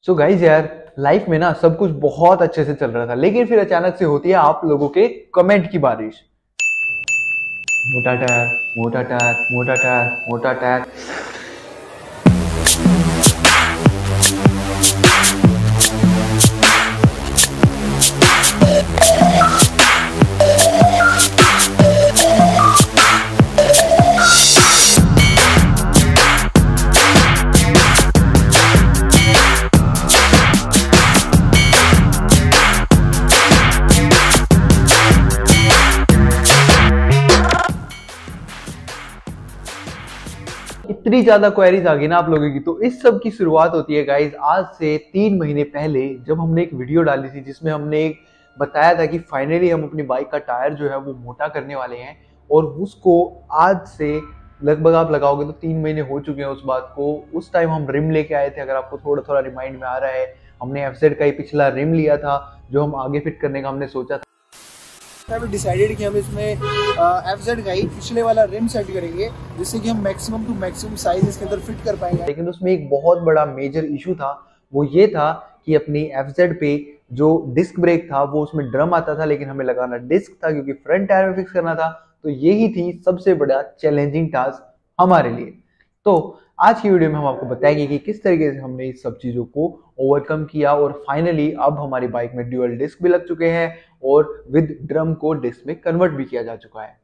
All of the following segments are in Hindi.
सो गाइज यार, लाइफ में ना सब कुछ बहुत अच्छे से चल रहा था, लेकिन फिर अचानक से होती है आप लोगों के कमेंट की बारिश। मोटा टायर, मोटा टायर, मोटा टायर, मोटा टायर। इतनी ज्यादा क्वेरीज आ गई ना आप लोगों की, तो इस सब की शुरुआत होती है गाइज आज से 3 महीने पहले, जब हमने एक वीडियो डाली थी जिसमें हमने एक बताया था कि फाइनली हम अपनी बाइक का टायर जो है वो मोटा करने वाले हैं। और उसको आज से लगभग आप लगाओगे तो 3 महीने हो चुके हैं उस बात को। उस टाइम हम रिम लेके आए थे, अगर आपको थोड़ा थोड़ा रिमाइंड में आ रहा है। हमने एफजेड का ही पिछला रिम लिया था जो हम आगे फिट करने का हमने सोचा था। डिसाइडेड कि हम इसमें एफजेड का ही पिछले वाला रिम सेट करेंगे, जिससे कि हम मैक्सिमम टू मैक्सिमम साइज इसके अंदर फिट कर पाएंगे। लेकिन उसमें एक बहुत बड़ा मेजर इशू था, वो ये था कि अपनी एफजेड पे जो डिस्क ब्रेक था वो उसमें ड्रम आता था, लेकिन हमें लगाना डिस्क था क्योंकि फ्रंट टायर में फिक्स करना था। तो यही थी सबसे बड़ा चैलेंजिंग टास्क हमारे लिए। तो आज की वीडियो में हम आपको बताएंगे कि किस तरीके से हमने इस सब चीजों को ओवरकम किया और फाइनली अब हमारी बाइक में ड्यूअल डिस्क भी लग चुके हैं और विद ड्रम को डिस्क में कन्वर्ट भी किया जा चुका है।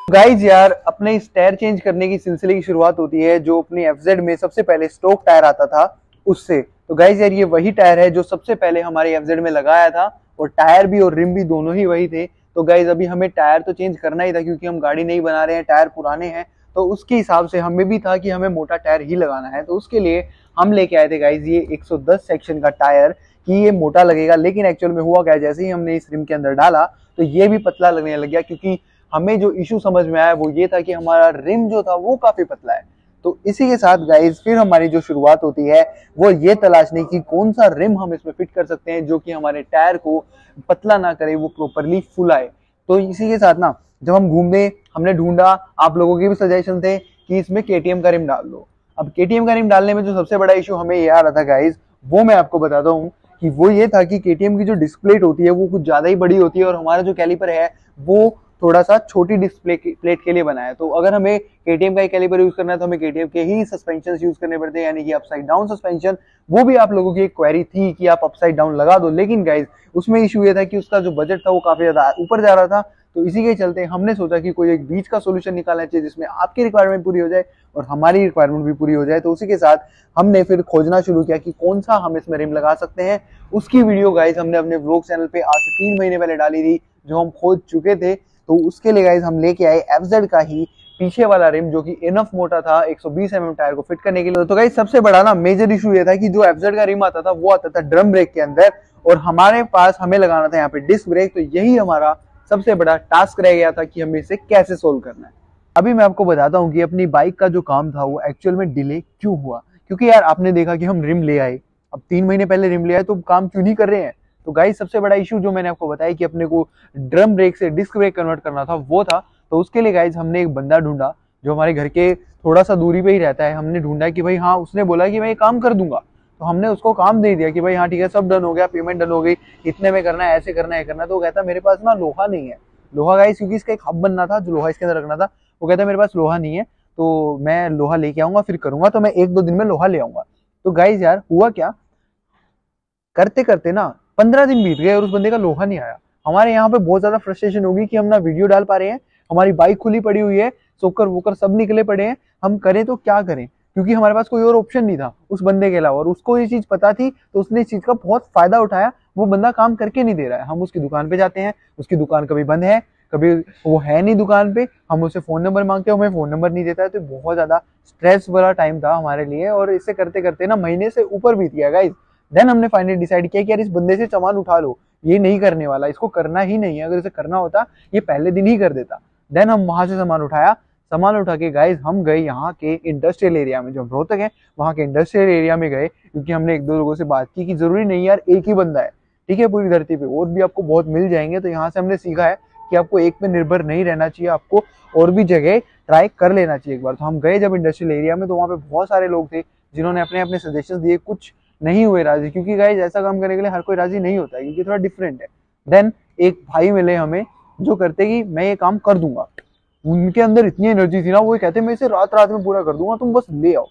गाइज यार, अपने इस टायर चेंज करने की सिलसिले की शुरुआत होती है जो अपनी एफजेड में सबसे पहले स्टॉक टायर आता था उससे। तो गाइज यार, ये वही टायर है जो सबसे पहले हमारे एफजेड में लगाया था, और टायर भी और रिम भी दोनों ही वही थे। तो गाइज अभी हमें टायर तो चेंज करना ही था क्योंकि हम गाड़ी नहीं बना रहे हैं, टायर पुराने हैं। तो उसके हिसाब से हमें भी था कि हमें मोटा टायर ही लगाना है। तो उसके लिए हम लेके आए थे गाइज ये 110 सेक्शन का टायर कि ये मोटा लगेगा। लेकिन एक्चुअल में हुआ क्या, जैसे ही हमने इस रिम के अंदर डाला तो ये भी पतला लगने लग गया, क्योंकि हमें जो इशू समझ में आया वो ये था कि हमारा रिम जो था वो काफी पतला है। तो इसी के साथ गाइज फिर हमारी जो शुरुआत होती है वो ये तलाशने की कौन सा रिम हम इसमें फिट कर सकते हैं जो कि हमारे टायर को पतला ना करे, वो प्रॉपरली फुल आए। तो इसी के साथ ना जब हम घूमने हमने ढूंढा, आप लोगों के भी सजेशन थे कि इसमें केटीएम का रिम डाल दो। अब केटीएम का रिम डालने में जो सबसे बड़ा इशू हमें ये आ रहा था गाइज, वो मैं आपको बताता हूँ कि वो ये था कि केटीएम की जो डिस्क प्लेट होती है वो कुछ ज्यादा ही बड़ी होती है और हमारा जो कैलिपर है वो थोड़ा सा छोटी डिस्प्ले प्लेट के लिए बना है। तो अगर हमें केटीएम का ही कैलिपर यूज करना है तो हमें केटीएम के ही सस्पेंशन यूज करने पड़ते हैं, यानी कि अपसाइड डाउन सस्पेंशन। वो भी आप लोगों की एक क्वेरी थी कि आप अपसाइड डाउन लगा दो, लेकिन गाइज उसमें इशू ये था कि उसका जो बजट था वो काफी ज्यादा ऊपर जा रहा था। तो इसी के चलते हमने सोचा कि कोई एक बीच का सोल्यूशन निकालना चाहिए जिसमें आपकी रिक्वायरमेंट पूरी हो जाए और हमारी रिक्वायरमेंट भी पूरी हो जाए। तो उसी के साथ हमने फिर खोजना शुरू किया कि कौन सा हम इसमें रिम लगा सकते हैं। उसकी वीडियो गाइज हमने अपने व्लॉग चैनल पे आज से 3 महीने पहले डाली थी, जो हम खोज चुके थे। तो उसके लिए गाइज हम लेके आए एफजेड का ही पीछे वाला रिम जो कि इनफ मोटा था 120 mm टायर को फिट करने के लिए। तो गाइज सबसे बड़ा ना मेजर इशू ये था कि जो एफजेड का रिम आता था वो आता था ड्रम ब्रेक के अंदर, और हमारे पास हमें लगाना था यहाँ पे डिस्क ब्रेक। तो यही हमारा सबसे बड़ा टास्क रह गया था कि हमें इसे कैसे सोल्व करना है। अभी मैं आपको बताता हूँ कि अपनी बाइक का जो काम था वो एक्चुअल में डिले क्यों हुआ। क्योंकि यार आपने देखा कि हम रिम ले आए, अब 3 महीने पहले रिम ले आए तो काम क्यों नहीं कर रहे हैं। तो गाइस सबसे बड़ा इशू जो मैंने आपको बताया कि अपने को ड्रम ब्रेक से डिस्क ब्रेक कन्वर्ट करना था वो था। तो उसके लिए गाइस हमने एक बंदा ढूंढा जो हमारे घर के थोड़ा सा दूरी पे ही रहता है। हमने ढूंढा कि भाई हाँ, उसने बोला कि मैं ये काम कर दूंगा। तो हमने उसको काम दे दिया कि भाई हाँ ठीक है, सब डन हो गया, पेमेंट डन हो गई, इतने में करना है, ऐसे करना है, करना। तो वो कहता मेरे पास ना लोहा नहीं है। लोहा गाइस क्योंकि इसका एक हब बनना था जो लोहा इसके अंदर रखना था। वो कहता मेरे पास लोहा नहीं है, तो मैं लोहा लेके आऊंगा फिर करूंगा, तो मैं 1-2 दिन में लोहा ले आऊंगा। तो गाइस यार हुआ क्या, करते करते ना 15 दिन बीत गए और उस बंदे का लोहा नहीं आया। हमारे यहाँ पे बहुत ज्यादा फ्रस्ट्रेशन होगी कि हम ना वीडियो डाल पा रहे हैं, हमारी बाइक खुली पड़ी हुई है, सोकर वोकर सब निकले पड़े हैं, हम करें तो क्या करें, क्योंकि हमारे पास कोई और ऑप्शन नहीं था उस बंदे के अलावा। और उसको ये चीज पता थी तो उसने इस चीज का बहुत फायदा उठाया। वो बंदा काम करके नहीं दे रहा है, हम उसकी दुकान पे जाते हैं, उसकी दुकान कभी बंद है, कभी वो है नहीं दुकान पे, हम उससे फोन नंबर मांगते हैं, हमें फोन नंबर नहीं देता है। तो बहुत ज्यादा स्ट्रेस वाला टाइम था हमारे लिए, और इसे करते करते ना महीने से ऊपर बीत गया गाइस। देन हमने फाइनली डिसाइड किया कि यार इस बंदे से सामान उठा लो, ये नहीं करने वाला, इसको करना ही नहीं है। अगर इसे करना होता ये पहले दिन ही कर देता। देन हम वहां से सामान उठाया, सामान उठा के गाइस हम गए यहाँ के इंडस्ट्रियल एरिया में, जो रोहतक है वहाँ के इंडस्ट्रियल एरिया में गए, क्योंकि हमने 1-2 लोगों से बात की कि जरूरी नहीं यार एक ही बंदा है, ठीक है, पूरी धरती पे और भी आपको बहुत मिल जाएंगे। तो यहाँ से हमने सीखा है कि आपको एक पे निर्भर नहीं रहना चाहिए, आपको और भी जगह ट्राई कर लेना चाहिए एक बार। तो हम गए जब इंडस्ट्रियल एरिया में, तो वहाँ पे बहुत सारे लोग थे जिन्होंने अपने अपने सजेशन दिए। कुछ नहीं हुए राजी, क्योंकि गाइज ऐसा काम करने के लिए हर कोई राजी नहीं होता है, क्योंकि थोड़ा डिफरेंट है। देन एक भाई मिले हमें जो करते कि मैं ये काम कर दूंगा। उनके अंदर इतनी एनर्जी थी ना, वो कहते मैं इसे रात रात में पूरा कर दूंगा, तुम बस ले आओ।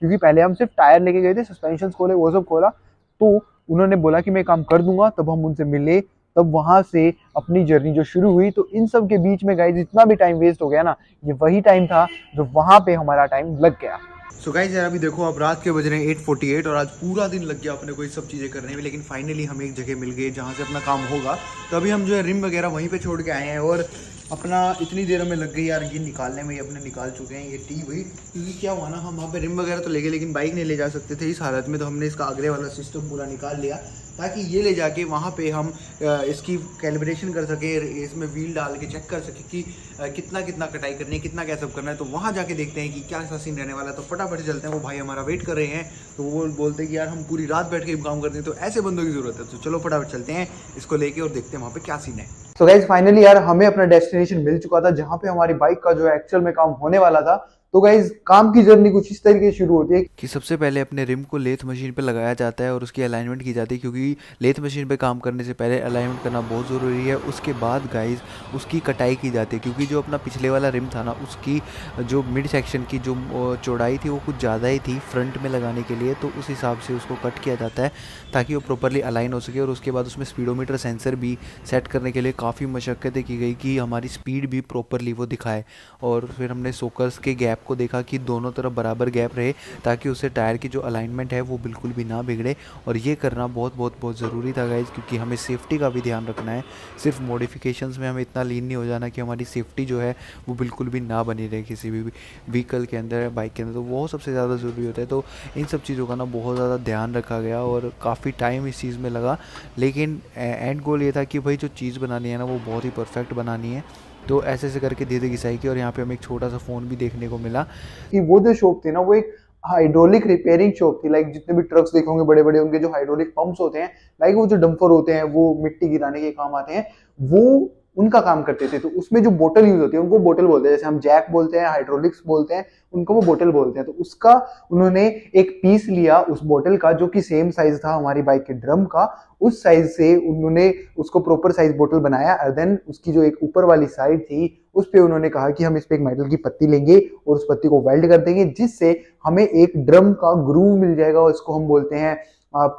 क्योंकि पहले हम सिर्फ टायर लेके गए थे, सस्पेंशन खोले, वो सब खोला, तो उन्होंने बोला कि मैं काम कर दूंगा। तब हम उनसे मिले, तब वहां से अपनी जर्नी जो शुरू हुई। तो इन सब के बीच में गाइज इतना भी टाइम वेस्ट हो गया ना, ये वही टाइम था जो वहां पे हमारा टाइम लग गया। सो गाइस यार, अभी देखो अब रात के बज रहे हैं 8:48 और आज पूरा दिन लग गया अपने को ये सब चीज़ें करने में, लेकिन फाइनली हम एक जगह मिल गए जहाँ से अपना काम होगा। तो अभी हम जो है रिम वगैरह वहीं पे छोड़ के आए हैं और अपना इतनी देर में लग गई यार ये निकालने में, ये अपने निकाल चुके हैं ये टी हुई। क्योंकि क्या हुआ ना, हम वहाँ पे रिम वगैरह तो ले गए लेकिन बाइक नहीं ले जा सकते थे इस हालत में, तो हमने इसका आगे वाला सिस्टम पूरा निकाल लिया ताकि ये ले जाके वहाँ पे हम इसकी कैलिब्रेशन कर सके, इसमें व्हील डाल के चेक कर सके कि कितना कितना कटाई करनी है, कितना क्या सब करना है। तो वहाँ जाके देखते हैं कि क्या सा सीन रहने वाला है। तो फटाफट से चलते हैं, वो भाई हमारा वेट कर रहे हैं। तो वो बोलते हैं कि यार हम पूरी रात बैठ के काम करते हैं, तो ऐसे बंदों की जरूरत है। तो चलो फटाफट चलते हैं इसको लेके और देखते हैं वहाँ पे क्या सीन है। तो गाइज फाइनली यार हमें अपना डेस्टिनेशन मिल चुका था, जहाँ पे हमारी बाइक का जो एक्चुअल में काम होने वाला था। तो गाइज काम की जर्नी कुछ इस तरीके से शुरू होती है कि सबसे पहले अपने रिम को लेथ मशीन पे लगाया जाता है और उसकी अलाइनमेंट की जाती है, क्योंकि लेथ मशीन पे काम करने से पहले अलाइनमेंट करना बहुत ज़रूरी है। उसके बाद गाइज उसकी कटाई की जाती है, क्योंकि जो अपना पिछले वाला रिम था ना, उसकी जो मिड सेक्शन की जो चौड़ाई थी वो कुछ ज़्यादा ही थी फ्रंट में लगाने के लिए। तो उस हिसाब से उसको कट किया जाता है ताकि वो प्रॉपरली अलाइन हो सके। और उसके बाद उसमें स्पीडोमीटर सेंसर भी सेट करने के लिए काफ़ी मशक्क़तें की गई कि हमारी स्पीड भी प्रॉपरली वो दिखाए। और फिर हमने सोकर्स के गैप को देखा कि दोनों तरफ बराबर गैप रहे, ताकि उससे टायर की जो अलाइनमेंट है वो बिल्कुल भी ना बिगड़े। और ये करना बहुत बहुत बहुत ज़रूरी था गाइज, क्योंकि हमें सेफ्टी का भी ध्यान रखना है। सिर्फ मॉडिफिकेशंस में हमें इतना लीन नहीं हो जाना कि हमारी सेफ्टी जो है वो बिल्कुल भी ना बनी रहे किसी भी व्हीकल के अंदर, बाइक के अंदर। तो वो सबसे ज़्यादा ज़रूरी होता है। तो इन सब चीज़ों का ना बहुत ज़्यादा ध्यान रखा गया और काफ़ी टाइम इस चीज़ में लगा, लेकिन एंड गोल ये था कि भाई जो चीज़ बनानी है ना वो बहुत ही परफेक्ट बनानी है। तो ऐसे ऐसे करके धीरे घिसाई की और यहाँ पे हमें एक छोटा सा फ़ोन भी देखने को मिला कि वो जो शॉप थी ना, वो एक हाइड्रोलिक रिपेयरिंग शॉप थी। लाइक जितने भी ट्रक्स देखे होंगे बड़े बड़े, उनके जो हाइड्रोलिक पंप्स होते हैं, लाइक वो जो डंपर होते हैं, वो मिट्टी गिराने के काम आते हैं, वो उनका काम करते थे। तो उसमें जो बोतल यूज होती है उनको बोतल बोलते हैं, जैसे हम जैक बोलते हैं, हाइड्रोलिक्स बोलते हैं, उनको वो बोतल बोलते हैं। तो उसका उन्होंने एक पीस लिया उस बोतल का, जो कि सेम साइज था हमारी बाइक के ड्रम का। उस साइज से उन्होंने उसको प्रॉपर साइज बोतल बनाया। और देन उसकी जो एक ऊपर वाली साइड थी उस पे उन्होंने कहा कि हम इस पे एक मेटल की पत्ती लेंगे और उस पत्ती को वेल्ड कर देंगे, जिससे हमें एक ड्रम का ग्रूव मिल जाएगा। और इसको हम बोलते हैं, आप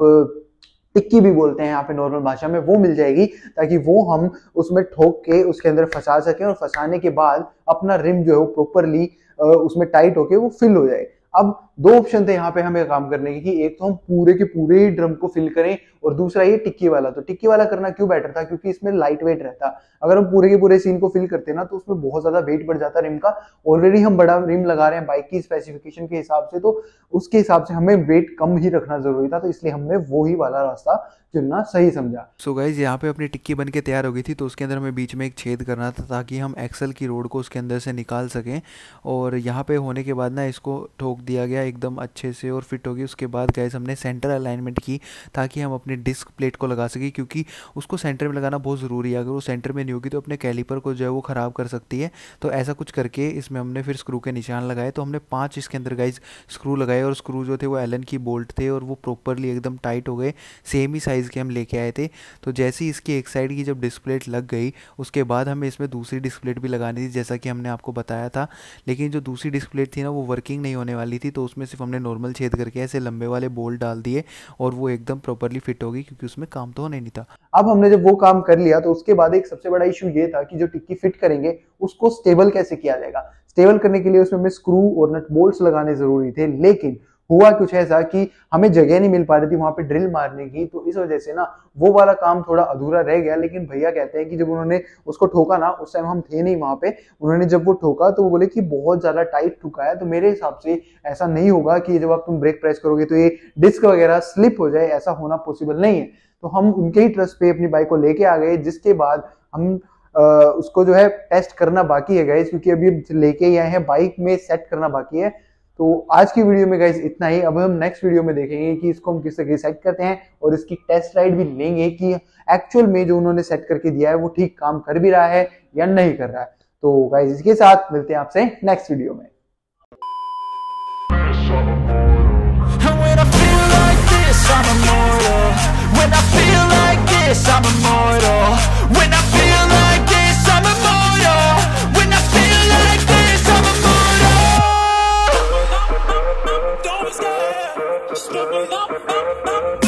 टिक्की भी बोलते हैं यहाँ पे नॉर्मल भाषा में, वो मिल जाएगी, ताकि वो हम उसमें ठोक के उसके अंदर फंसा सकें और फंसाने के बाद अपना रिम जो है वो प्रॉपरली उसमें टाइट होके वो फिल हो जाए। अब दो ऑप्शन थे यहाँ पे हमें काम करने के, कि एक तो हम पूरे के पूरे ही ड्रम को फिल करें, और दूसरा ये टिक्की वाला। तो टिक्की वाला करना क्यों बेटर था, क्योंकि इसमें लाइट वेट रहता। अगर हम पूरे के पूरे सीन को फिल करते ना तो उसमें बहुत ज्यादा वेट बढ़ जाता रिम का। ऑलरेडी हम बड़ा रिम लगा रहे हैं बाइक की स्पेसिफिकेशन के हिसाब से, तो उसके हिसाब से हमें वेट कम ही रखना जरूरी था। तो इसलिए हमने वो ही वाला रास्ता चुनना सही समझा। सो गाइज यहाँ पे अपनी टिक्की बन के तैयार हो गई थी, तो उसके अंदर हमें बीच में एक छेद करना था ताकि हम एक्सल की रोड को उसके अंदर से निकाल सकें। और यहाँ पे होने के बाद ना इसको ठोक दिया गया एकदम अच्छे से और फिट होगी। उसके बाद गाइज हमने सेंटर अलाइनमेंट की ताकि हम अपनी डिस्क प्लेट को लगा सकें, क्योंकि उसको सेंटर में लगाना बहुत ज़रूरी है। अगर वो सेंटर में नहीं होगी तो अपने कैलिपर को जो है वो ख़राब कर सकती है। तो ऐसा कुछ करके इसमें हमने फिर स्क्रू के निशान लगाए। तो हमने 5 इसके अंदर गाइज स्क्रू लगाए, और स्क्रू जो थे वो एलन की बोल्ट थे और वो प्रॉपरली एकदम टाइट हो गए। सेम ही साइज़ के हम लेके आए थे। तो जैसे ही इसकी एक साइड की जब डिस्क प्लेट लग गई, उसके बाद हमें इसमें दूसरी डिस्क प्लेट भी लगानी थी, जैसा कि हमने आपको बताया था। लेकिन जो दूसरी डिस्क प्लेट थी ना वो वर्किंग नहीं होने वाली थी, तो उसमें सिर्फ हमने नॉर्मल छेद करके ऐसे लंबे वाले बोल्ट डाल दिए और वो एकदम प्रॉपरली फिट होगी, क्योंकि उसमें काम तो होने नहीं था। अब हमने जब वो काम कर लिया तो उसके बाद एक सबसे बड़ा इशू ये था कि जो टिक्की फिट करेंगे उसको स्टेबल कैसे किया जाएगा। स्टेबल करने के लिए उसमें हमें स्क्रू और नट बोल्ट्स लगाने जरूरी थे, लेकिन हुआ कुछ ऐसा कि हमें जगह नहीं मिल पा रही थी वहां पे ड्रिल मारने की। तो इस वजह से ना वो वाला काम थोड़ा अधूरा रह गया। लेकिन भैया कहते हैं कि जब उन्होंने उसको ठोका ना, उस टाइम हम थे नहीं वहां पे, उन्होंने जब वो ठोका तो वो बोले कि बहुत ज्यादा टाइट ठुका है। तो मेरे हिसाब से ऐसा नहीं होगा कि जब आप तुम ब्रेक प्रेस करोगे तो ये डिस्क वगैरह स्लिप हो जाए, ऐसा होना पॉसिबल नहीं है। तो हम उनके ही ट्रस्ट पे अपनी बाइक को लेके आ गए, जिसके बाद हम उसको जो है टेस्ट करना बाकी है गाइस, क्योंकि अभी लेके ही आए हैं, बाइक में सेट करना बाकी है। तो आज की वीडियो में गाइस इतना ही। अब हम नेक्स्ट वीडियो में देखेंगे कि इसको हम किस तरीके सेट करते हैं, और इसकी टेस्ट राइड भी लेंगे कि एक्चुअल में जो उन्होंने सेट करके दिया है वो ठीक काम कर भी रहा है या नहीं कर रहा है। तो गाइस इसके साथ मिलते हैं आपसे नेक्स्ट वीडियो में। And when I feel like this, I'm Give it up.